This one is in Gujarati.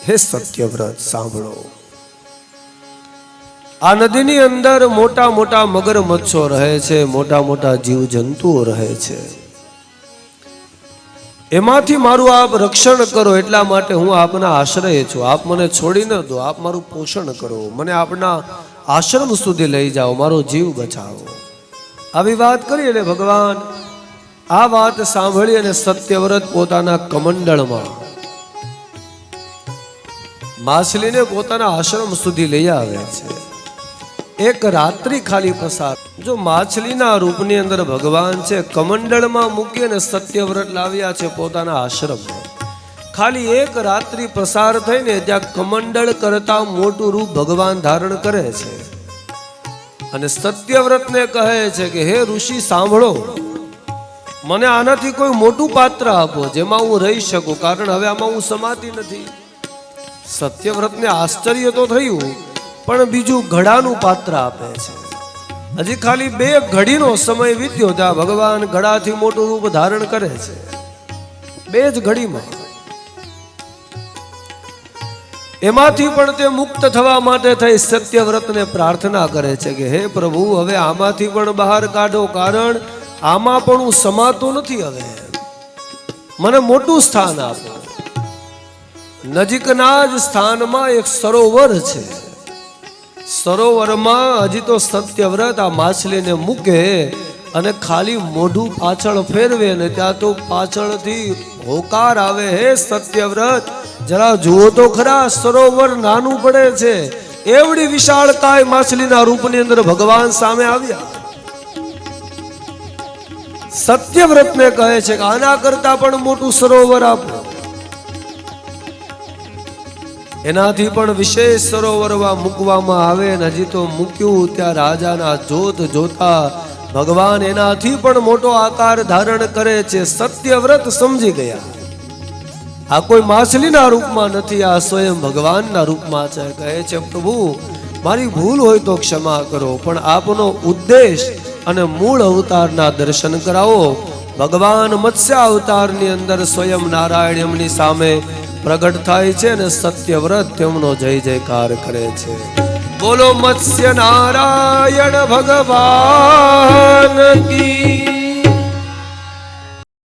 હે સત્યવ્રત સાંભળો, આ નદીની અંદર મોટા મોટા મગરમચ્છો રહે છે, મોટા મોટા જીવજંતુઓ રહે છે. એમાંથી મારું આપ રક્ષણ કરો, એટલા માટે હું આપના આશ્રય છું. આપ મને છોડી ન દો, આપ મારું પોષણ કરો, મને આપના આશ્રમ સુધી લઈ જાઓ, મારો જીવ બચાવો. આવી વાત કરી અને ભગવાન આ વાત સાંભળી અને સત્યવ્રત પોતાના કમંડળમાં માછલીને પોતાના આશ્રમ સુધી લઈ આવે છે. એક રાત્રિ ખાલી પસાર. જો માછલીના રૂપની અંદર ભગવાન છે, કમંડળમાં મૂકી અને સત્યવ્રત લાવ્યા છે પોતાના આશ્રમમાં. ખાલી એક રાત્રિ પસાર થઈને ત્યાં કમંડળ કરતા મોટું રૂપ ભગવાન ધારણ કરે છે અને સત્યવ્રતને કહે છે કે હે ઋષિ સાંભળો, મને આનાથી કોઈ મોટું પાત્ર આપો જેમાં હું રહી શકું, કારણ હવે આમાં હું સમાતી નથી. સત્યવ્રતને આશ્ચર્ય તો થયું, પણ બીજું ઘડાનું પાત્ર આપે છે. હજી ખાલી 2 ઘડીનો સમય વીત્યો ત્યાં ભગવાન ઘડાથી મોટું રૂપ ધારણ કરે છે. 2 જ ઘડીમાં. એમાંથી પણ તે મુક્ત થવા માટે થઈ સત્યવ્રતને પ્રાર્થના કરે છે કે હે પ્રભુ, હવે આમાંથી પણ બહાર કાઢો, કારણ આમાં પણ હું સમાતો નથી. હવે મને મોટું સ્થાન આપો. નજીકના જ સ્થાનમાં એક સરોવર છે. સરોવરમાં હજી તો સત્યવ્રત આ માછલીને મૂકે અને ખાલી મોઢું પાછળ ફેરવે ને ત્યાં તો પાછળથી હોકાર આવે, હે સત્યવ્રત જરા જુઓ તો ખરા, સરોવર નાનું પડે છે. એવડી વિશાળકાય માછલીના રૂપની અંદર ભગવાન સામે આવ્યા. સત્યવ્રતને કહે છે કે આના કરતા પણ મોટું સરોવર આપો. એનાથી પણ વિશેષ સરોવરમાં મૂકવામાં આવે ને હજી તો મૂક્યું ત્યાં રાજાના જોત જોતા ભગવાન એનાથી પણ મોટો આકાર ધારણ કરે છે. સત્યવ્રત સમજી ગયા આ કોઈ માછલીના રૂપમાં નથી, આ સ્વયં ભગવાનના રૂપમાં છે. કહે છે પ્રભુ, મારી ભૂલ હોય તો ક્ષમા કરો, પણ આપનો ઉદ્દેશ અને મૂળ અવતારના દર્શન કરાવો. ભગવાન મત્સ્ય અવતારની અંદર સ્વયં નારાયણ એમની સામે પ્રગટ થાય છે અને સત્યવ્રત તેમનો જય જયકાર કરે છે. બોલો મત્સ્ય નારાયણ ભગવાન કી.